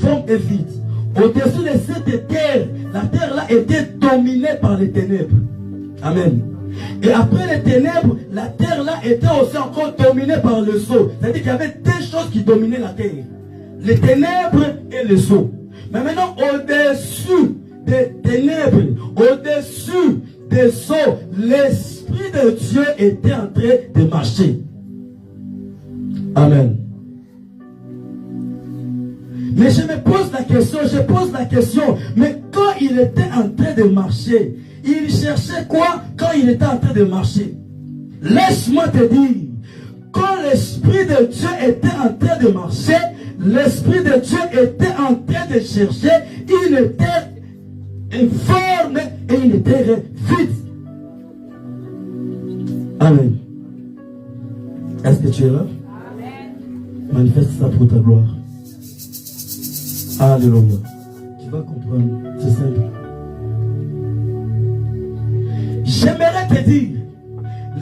forme est vide. Au-dessus de cette terre, la terre là était dominée par les ténèbres. Amen. Et après les ténèbres, la terre là était aussi encore dominée par le sceau. C'est-à-dire qu'il y avait deux choses qui dominaient la terre. Les ténèbres et le sceau. Mais maintenant, au-dessus des ténèbres, au-dessus des sceaux, l'Esprit de Dieu était en train de marcher. Amen. Mais je me pose la question, mais quand il était en train de marcher, il cherchait quoi quand il était en train de marcher? Laisse-moi te dire, quand l'Esprit de Dieu était en train de marcher, l'Esprit de Dieu était en train de chercher une terre informe et une terre vide. Amen. Est-ce que tu es là? Amen. Manifeste ça pour ta gloire. Alléluia. Tu vas comprendre, c'est simple. J'aimerais te dire,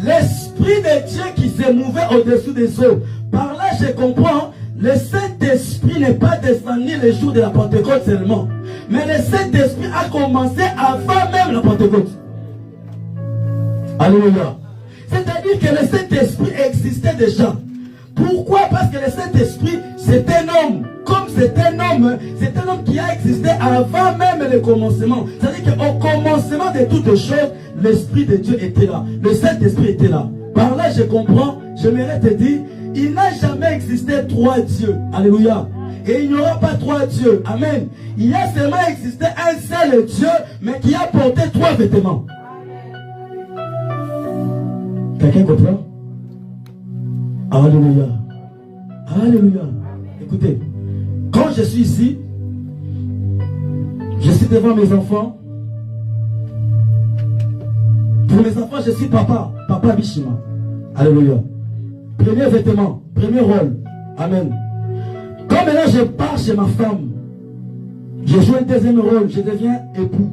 l'Esprit de Dieu qui s'est mouvé au-dessus des eaux. Par là, je comprends, le Saint-Esprit n'est pas descendu le jour de la Pentecôte seulement. Mais le Saint-Esprit a commencé avant même la Pentecôte. Alléluia. C'est-à-dire que le Saint-Esprit existait déjà. Pourquoi? Parce que le Saint-Esprit, c'est un homme. Comme c'est un homme qui a existé avant même le commencement. C'est-à-dire qu'au commencement de toutes choses, l'Esprit de Dieu était là. Le Saint-Esprit était là. Par là, je comprends, j'aimerais te dire, il n'a jamais existé trois dieux. Alléluia. Et il n'y aura pas trois dieux. Amen. Il a seulement existé un seul Dieu, mais qui a porté trois vêtements. Quelqu'un comprend? Alléluia. Alléluia. Écoutez, quand je suis ici, je suis devant mes enfants. Pour mes enfants, je suis papa. Papa Bishima. Alléluia. Premier vêtement, premier rôle. Amen. Quand maintenant je pars chez ma femme, je joue un deuxième rôle, je deviens époux.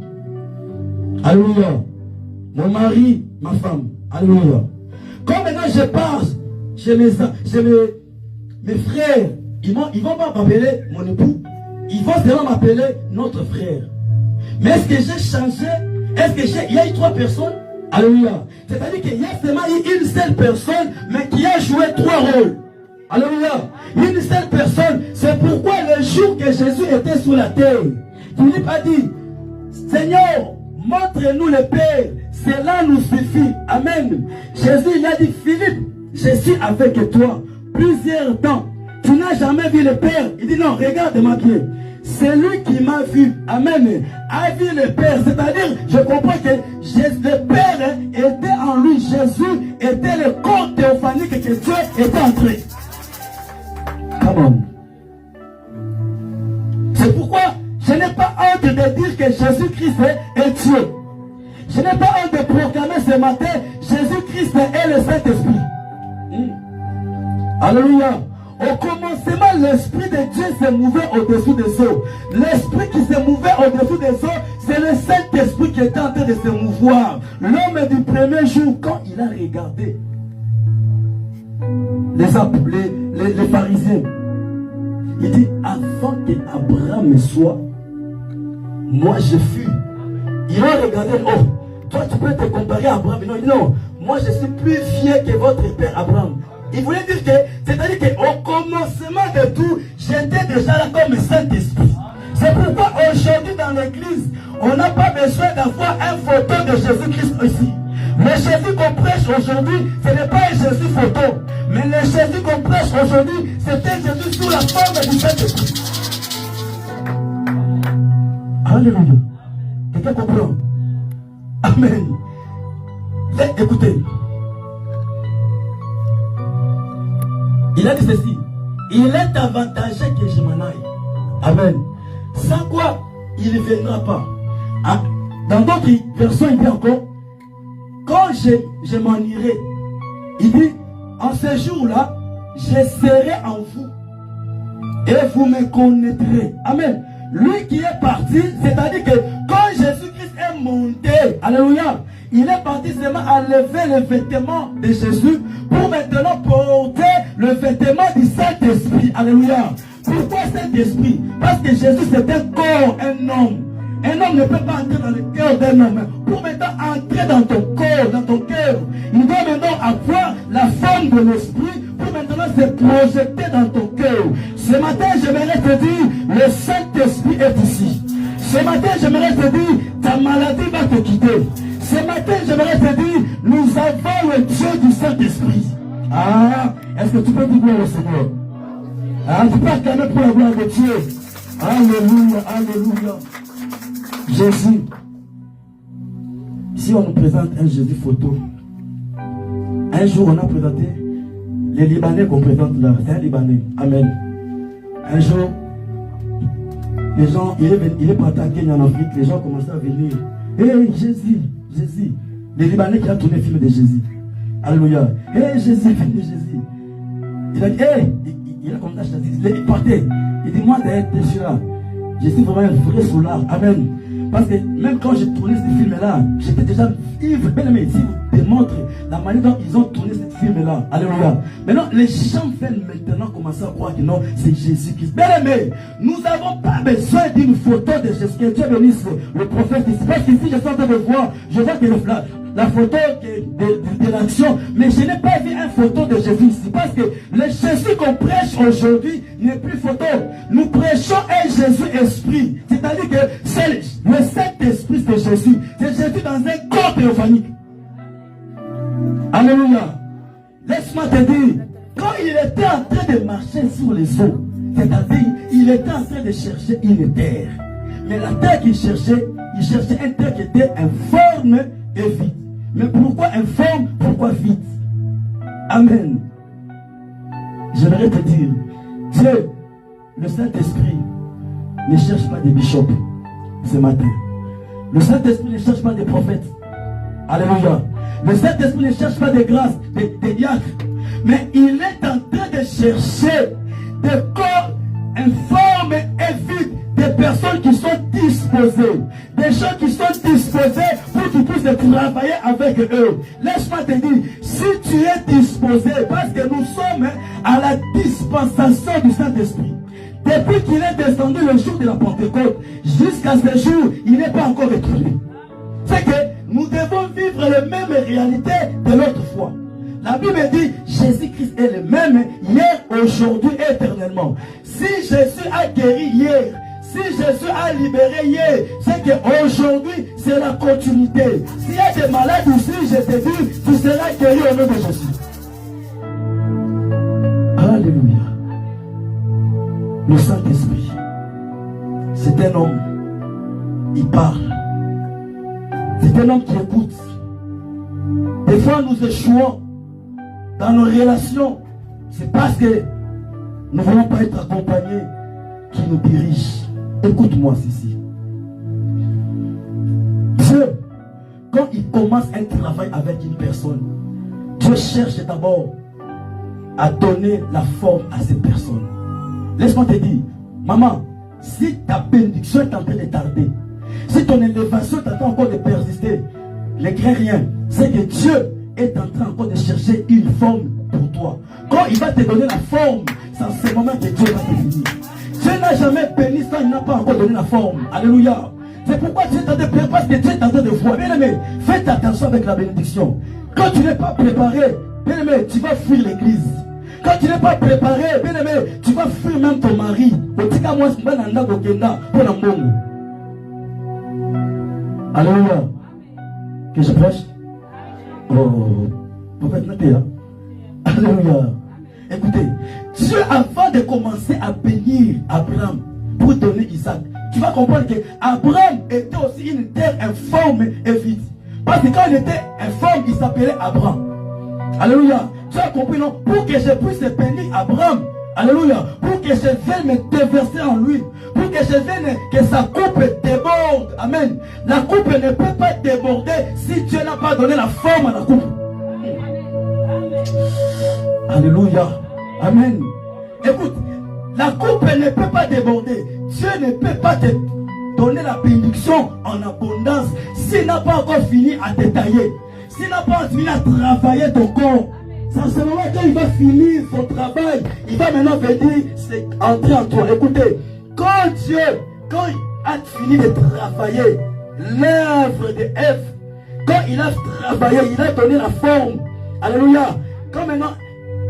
Alléluia. Mon mari, ma femme. Alléluia. Quand maintenant je pars chez mes frères, ils vont pas m'appeler mon époux, ils vont seulement m'appeler notre frère. Mais est-ce que j'ai changé? Est-ce que il y a eu trois personnes? Alléluia. C'est-à-dire qu'il y a seulement une seule personne, mais qui a joué trois rôles. Alléluia. Une seule personne. C'est pourquoi le jour que Jésus était sur la terre, Philippe a dit, Seigneur, montre-nous le Père. Cela nous suffit. Amen. Jésus, il a dit, Philippe, je suis avec toi plusieurs temps. Tu n'as jamais vu le Père. Il dit, non, regarde ma pied. C'est lui qui m'a vu. Amen. A vu le Père. C'est-à-dire, je comprends que le Père était en lui. Jésus était le corps théophanique que Dieu était entré. Come on. C'est pourquoi je n'ai pas honte de dire que Jésus-Christ est Dieu. Je n'ai pas honte de proclamer ce matin, Jésus-Christ est le Saint-Esprit. Alléluia. Au commencement, l'Esprit de Dieu s'est mouvé au-dessous des eaux. L'Esprit qui s'est mouvé au-dessous des eaux, c'est le Saint-Esprit qui était en train de se mouvoir. L'homme du premier jour, quand il a regardé les pharisiens, il dit, avant que Abraham soit, moi je fus. Il a regardé, oh, toi tu peux te comparer à Abraham. Non, il dit, non, moi je suis plus vieux que votre père Abraham. Il voulait dire que, c'est-à-dire qu'au commencement de tout, j'étais déjà là comme Saint-Esprit. C'est pourquoi aujourd'hui dans l'église, on n'a pas besoin d'avoir un photo de Jésus-Christ ici. Le Jésus qu'on prêche aujourd'hui, ce n'est pas un Jésus photo. Mais le Jésus qu'on prêche aujourd'hui, c'est un Jésus sous la forme du Saint-Esprit. Alléluia. Quelqu'un comprend? Amen. Écoutez. Il a dit ceci. Il est avantagé que je m'en aille. Amen. Sans quoi, il ne viendra pas. Ah, dans d'autres versions, il dit encore, quand je m'en irai, il dit, en ce jour-là, je serai en vous. Et vous me connaîtrez. Amen. Lui qui est parti, c'est-à-dire que quand Jésus-Christ est monté, alléluia, il est parti seulement à lever le vêtement de Jésus pour maintenant porter le vêtement du Saint-Esprit. Alléluia. Pourquoi Saint-Esprit? Parce que Jésus c'est un corps, un homme. Un homme ne peut pas entrer dans le cœur d'un homme. Pour maintenant entrer dans ton corps, dans ton cœur, il doit maintenant avoir la forme de l'esprit pour maintenant se projeter dans ton cœur. Ce matin, j'aimerais te dire, le Saint-Esprit est ici. Ce matin, j'aimerais te dire, ta maladie va te quitter. Ce matin, j'aimerais te dire, nous avons le Dieu du Saint-Esprit. Ah, est-ce que tu peux dire gloire au Seigneur? Ah, tu peux acclamer pour la gloire de Dieu. Alléluia, alléluia. Jésus. Si on nous présente un Jésus photo, un jour on a présenté les Libanais qu'on présente là. C'est un Libanais. Amen. Un jour, les gens, il est parti à Kenya en Afrique, les gens commençaient à venir. Hey, Jésus, Jésus. Les Libanais qui ont tourné le film de Jésus. Alléluia. Hey, Jésus, film de Jésus. Il a dit, hey, il a commencé à chanter. Il partait. Il dit, moi, d'être là. Je suis vraiment un vrai soulard. Amen. Parce que même quand j'ai tourné ce film-là, j'étais déjà ivre. Bien aimé, si vous démontrez la manière dont ils ont tourné ce film-là. Alléluia. Maintenant, les gens viennent maintenant commencer à croire que non, c'est Jésus-Christ. Bien aimé, nous n'avons pas besoin d'une photo de Jésus. Que Dieu bénisse le prophète ici. Parce qu'ici, je suis en train de voir, je vois que la photo de l'action, mais je n'ai pas vu une photo de Jésus ici. Parce que le Jésus qu'on prêche aujourd'hui n'est plus photo. Nous prêchons un Jésus-Esprit. C'est-à-dire que c'est le Saint-Esprit de Jésus. C'est Jésus dans un corps théophanique. Alléluia. Laisse-moi te dire, quand il était en train de marcher sur les eaux, c'est-à-dire, il était en train de chercher une terre. Mais la terre qu'il cherchait, il cherchait une terre qui était informe et vide. Mais pourquoi informe? Pourquoi vide? Amen. J'aimerais te dire, Dieu, le Saint-Esprit, ne cherche pas des bishops ce matin. Le Saint-Esprit ne cherche pas des prophètes. Alléluia. Le Saint-Esprit ne cherche pas des grâces, des diacres. Mais il est en train de chercher des corps informes et vides. Des personnes qui sont disposées. Des gens qui sont disposés pour qu'ils puissent travailler avec eux. Laisse-moi te dire, si tu es disposé, parce que nous sommes à la dispensation du Saint-Esprit. Depuis qu'il est descendu le jour de la Pentecôte, jusqu'à ce jour, il n'est pas encore retourné. C'est que nous devons vivre les mêmes réalités de l'autre foi. La Bible dit, Jésus-Christ est le même hier, aujourd'hui, éternellement. Si Jésus a guéri hier, si Jésus a libéré hier, c'est qu'aujourd'hui, c'est la continuité. S'il y a des malades ici, je te dis, tu seras guéri au nom de Jésus. Alléluia. Le Saint-Esprit, c'est un homme, il parle. C'est un homme qui écoute. Des fois, nous échouons dans nos relations. C'est parce que nous ne voulons pas être accompagnés qui nous dirigent. Écoute-moi ceci. Dieu, quand il commence un travail avec une personne, Dieu cherche d'abord à donner la forme à cette personne. Laisse-moi te dire, maman, si ta bénédiction est en train de tarder, si ton élévation est en train encore de persister, ne crains rien. C'est que Dieu est en train encore de chercher une forme pour toi. Quand il va te donner la forme, c'est en ce moment que Dieu va te bénir. Dieu n'a jamais béni ça, il n'a pas encore donné la forme. Alléluia. C'est pourquoi Dieu est en train de préparer, parce que Dieu est en train de voir. Bien aimé, faites attention avec la bénédiction. Quand tu n'es pas préparé, bien aimé, tu vas fuir l'église. Quand tu n'es pas préparé, bien aimé, tu vas fuir même ton mari. Alléluia. Que je prêche? Oh, prophète Natéa. Alléluia. Écoutez, Dieu, avant de commencer à bénir Abraham pour donner Isaac, tu vas comprendre que Abraham était aussi une terre informe et vide. Parce que quand il était informe, il s'appelait Abraham. Alléluia. Tu as compris, non? Pour que je puisse bénir Abraham, alléluia, pour que je vienne me déverser en lui, pour que je vienne, que sa coupe déborde. Amen. La coupe ne peut pas déborder si Dieu n'a pas donné la forme à la coupe. Alléluia. Amen. Écoute, la coupe ne peut pas déborder. Dieu ne peut pas te donner la bénédiction en abondance s'il n'a pas encore fini à détailler. S'il n'a pas fini à travailler ton corps. C'est en ce moment quand il va finir son travail, il va maintenant venir, c'est entrer en toi. Écoutez, quand Dieu, quand il a fini de travailler l'œuvre de Ève, quand il a travaillé, il a donné la forme. Alléluia. Quand maintenant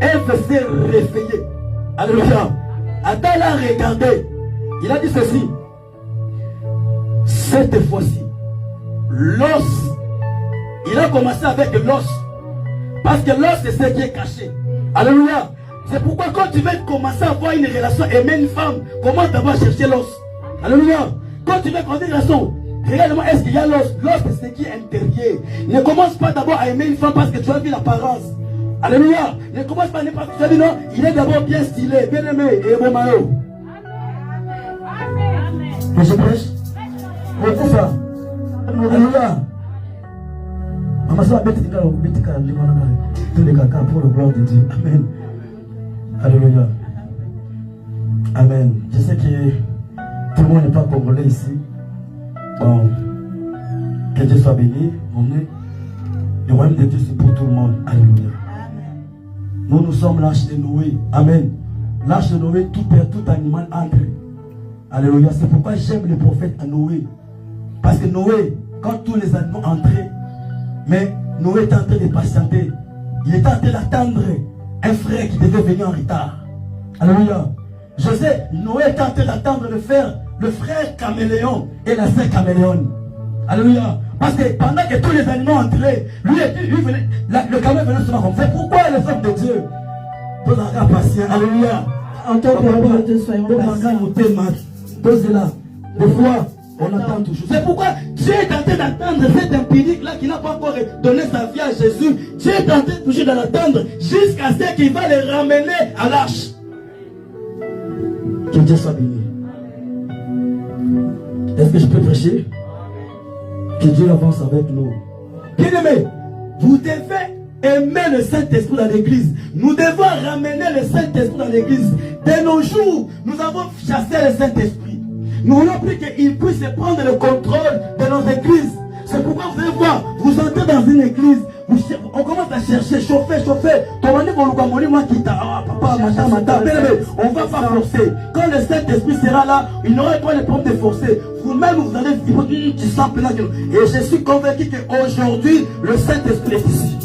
Ève s'est réveillée. Alléluia. Adam l'a regardé. Il a dit ceci. Cette fois-ci, l'os, il a commencé avec l'os. Parce que l'os, c'est ce qui est caché. Alléluia. C'est pourquoi quand tu veux commencer à avoir une relation, aimer une femme, commence d'abord à chercher l'os. Alléluia. Quand tu veux commencer une relation, regarde-moi, est-ce qu'il y a l'os? L'os, c'est ce qui est intérieur. Ne commence pas d'abord à aimer une femme parce que tu as vu l'apparence. Alléluia. Ne commence pas à aimer parce que tu as dit non, il est d'abord bien stylé, bien aimé et bon maillot. Mais je prêche. C'est ça. Alléluia. Maman, ça va mettre tous les caca pour le gloire de Dieu. Amen. Alléluia. Amen. Je sais que tout le monde n'est pas congolais ici. Bon. Que Dieu soit béni. Le royaume de Dieu, c'est pour tout le monde. Alléluia. Nous sommes l'âge de Noé. Amen. L'âge de Noé, tout animal entre. Alléluia. C'est pourquoi j'aime le prophète à Noé. Parce que Noé, quand tous les animaux entraient, mais Noé était en train de patienter. Il était en train d'attendre un frère qui devait venir en retard. Alléluia. José, Noé était en train d'attendre le frère caméléon et la sœur caméléon. Alléluia. Parce que pendant que tous les animaux entraient, lui venait, le caméléon venait souvent comme ça. C'est pourquoi les hommes de Dieu peuvent avoir patience. Alléluia. En tant que Dieu, soyons patients. Posez-la. Des fois, on attend toujours. C'est pourquoi Dieu est en train d'attendre cet impérique-là qui n'a pas encore donné sa vie à Jésus. Dieu est en train toujours de l'attendre jusqu'à ce qu'il va le ramener à l'arche. Que Dieu soit béni. Est-ce que je peux prêcher? Que Dieu avance avec nous. Bien-aimés, vous devez aimer le Saint-Esprit dans l'église. Nous devons ramener le Saint-Esprit dans l'église. De nos jours, nous avons chassé le Saint-Esprit. Nous voulons plus qu'il puisse prendre le contrôle de nos églises. C'est pourquoi vous allez voir, vous entrez dans une église, on commence à chercher, chauffer. On ne va pas forcer. Quand le Saint-Esprit sera là, il n'aura pas le problème de forcer. Vous-même, vous allez vivre, tu sens plein. Et je suis convaincu qu'aujourd'hui, le Saint-Esprit est ici.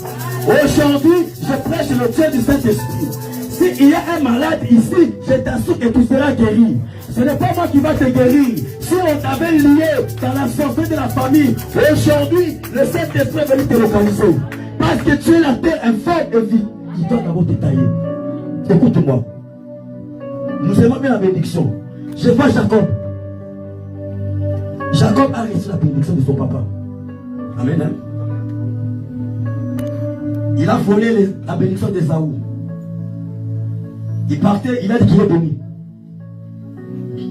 Aujourd'hui, je prêche le Dieu du Saint-Esprit. S'il y a un malade ici, je t'assure que tu seras guéri. Ce n'est pas moi qui va te guérir. Si on t'avait lié dans la santé de la famille, aujourd'hui, le Saint-Esprit est venu te localiser. Parce que tu es la terre infâme et vide. Il doit d'abord te tailler. Écoute-moi. Nous aimons bien la bénédiction. Je vois Jacob. Jacob a reçu la bénédiction de son papa. Amen. Hein? Il a volé la bénédiction d'Ésaü. Il partait, il a dit qu'il est béni.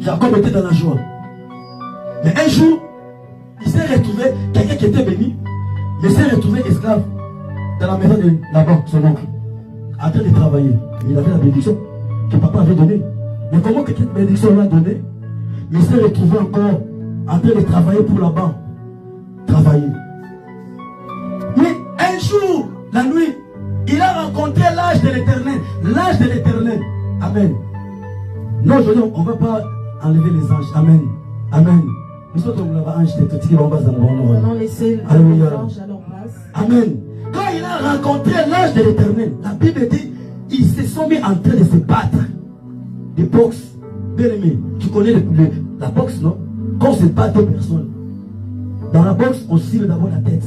Jacob était dans la joie. Mais un jour, il s'est retrouvé, quelqu'un qui était béni, mais s'est retrouvé esclave dans la maison de Laban, son oncle, en train de travailler. Il avait la bénédiction que papa avait donnée. Mais comment que cette bénédiction l'a donnée? Mais il s'est retrouvé encore en train de travailler pour Laban. Travailler. Mais un jour, la nuit, il a rencontré l'âge de l'éternel. L'âge de l'éternel. Amen. Non, je dis, on ne va pas enlever les anges. Amen. Amen. Nous sommes là-bas, ange de tout ce qui va en bas. Non, laissez les anges à leur place. Amen. Quand il a rencontré l'âge de l'éternel, la Bible dit, ils se sont mis en train de se battre. Des boxe. Bien aimé, tu connais la boxe, non? Quand on se bat deux personnes, dans la boxe, on cible d'abord la tête.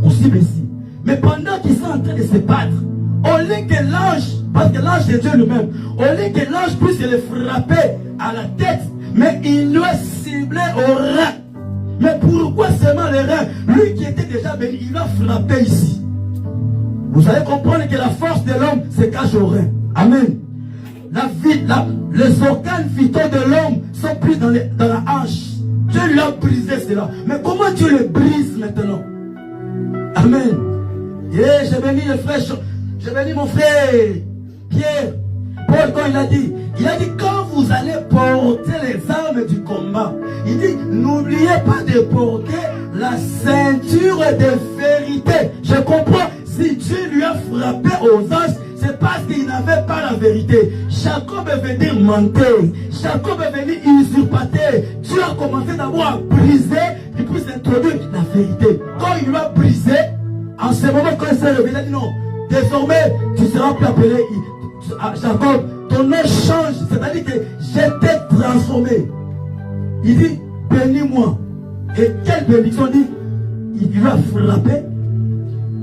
On cible ici. Mais pendant qu'ils sont en train de se battre, au lieu que l'ange, parce que l'ange c'est Dieu lui-même, au lieu que l'ange puisse le frapper à la tête, mais il lui a ciblé au rein. Mais pourquoi seulement le rein? Lui qui était déjà béni, il l'a frappé ici. Vous allez comprendre que la force de l'homme se cache au rein. Amen. Les organes vitaux de l'homme sont pris dans la hanche. Dieu lui a brisé cela. Mais comment Dieu le brise maintenant? Amen. Yeah, j'ai béni le frère, j'ai béni mon frère Pierre. Paul, quand il a dit quand vous allez porter les armes du combat, il dit n'oubliez pas de porter la ceinture de vérité. Je comprends, si Dieu lui a frappé aux anges, c'est parce qu'il n'avait pas la vérité. Jacob est venu mentir. Jacob est venu usurpater. Dieu a commencé d'abord à briser, puis puis introduire la vérité. Quand il l'a brisé, en ce moment, quand il s'est réveillé, il a dit non, désormais, tu seras plus appelé Jacob. Ton nom change, c'est-à-dire que j'étais transformé. Il dit, bénis-moi. Et quelle bénédiction dit, il lui a frappé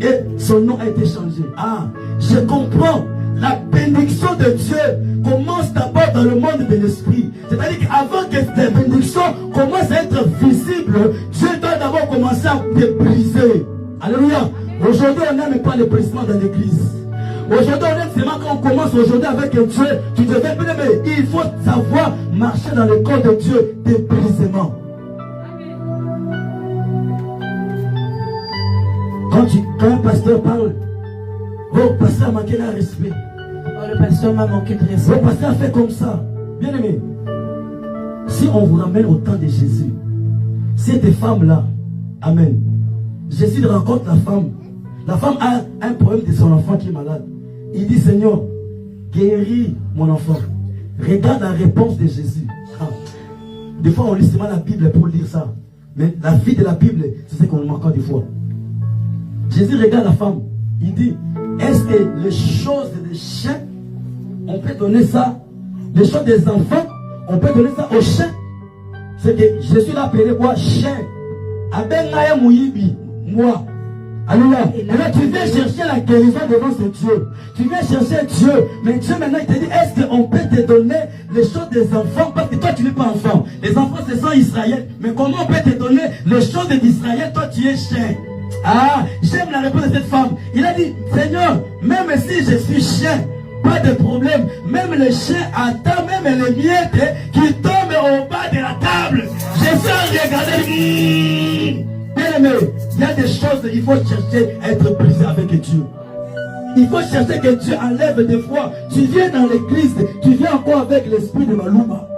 et son nom a été changé. Ah, je comprends. La bénédiction de Dieu commence d'abord dans le monde de l'esprit. C'est-à-dire qu'avant que cette bénédiction commence à être visible, Dieu doit d'abord commencer à te briser. Alléluia. Aujourd'hui, on n'aime pas le brisement dans l'église. Aujourd'hui, on aime seulement quand on commence aujourd'hui avec Dieu, tu deviens bien, mais il faut savoir marcher dans le corps de Dieu des brisements. Quand un pasteur parle, oh, pasteur a manqué de respect. Oh, le pasteur m'a manqué de respect. Le pasteur a fait comme ça. Bien aimé, si on vous ramène au temps de Jésus, cette femme-là, amen, Jésus rencontre la femme. La femme a un problème de son enfant qui est malade. Il dit, Seigneur, guéris mon enfant. Regarde la réponse de Jésus. Ah. Des fois, on lit seulement la Bible pour lire ça. Mais la vie de la Bible, c'est ce qu'on manque des fois. Jésus regarde la femme. Il dit, est-ce que les choses des chiens, on peut donner ça? Les choses des enfants, on peut donner ça aux chiens? C'est que Jésus l'a appelé quoi? Chien. Abenaya Mouyibi. Moi. Alléluia. Et là, tu viens chercher la guérison devant ce Dieu. Tu viens chercher Dieu. Mais Dieu maintenant, il te dit, est-ce qu'on peut te donner les choses des enfants? Parce que toi, tu n'es pas enfant. Les enfants, ce sont Israël. Mais comment on peut te donner les choses d'Israël? Toi, tu es chien. Ah, j'aime la réponse de cette femme. Il a dit, Seigneur, même si je suis chien, pas de problème. Même les chiens attendent, même les miettes qui tombent au bas de la table. Je suis regardé. Bien aimé, il y a des choses, il faut chercher à être brisé avec Dieu. Il faut chercher que Dieu enlève des fois. Tu viens dans l'église, tu viens encore avec l'esprit de Maluma.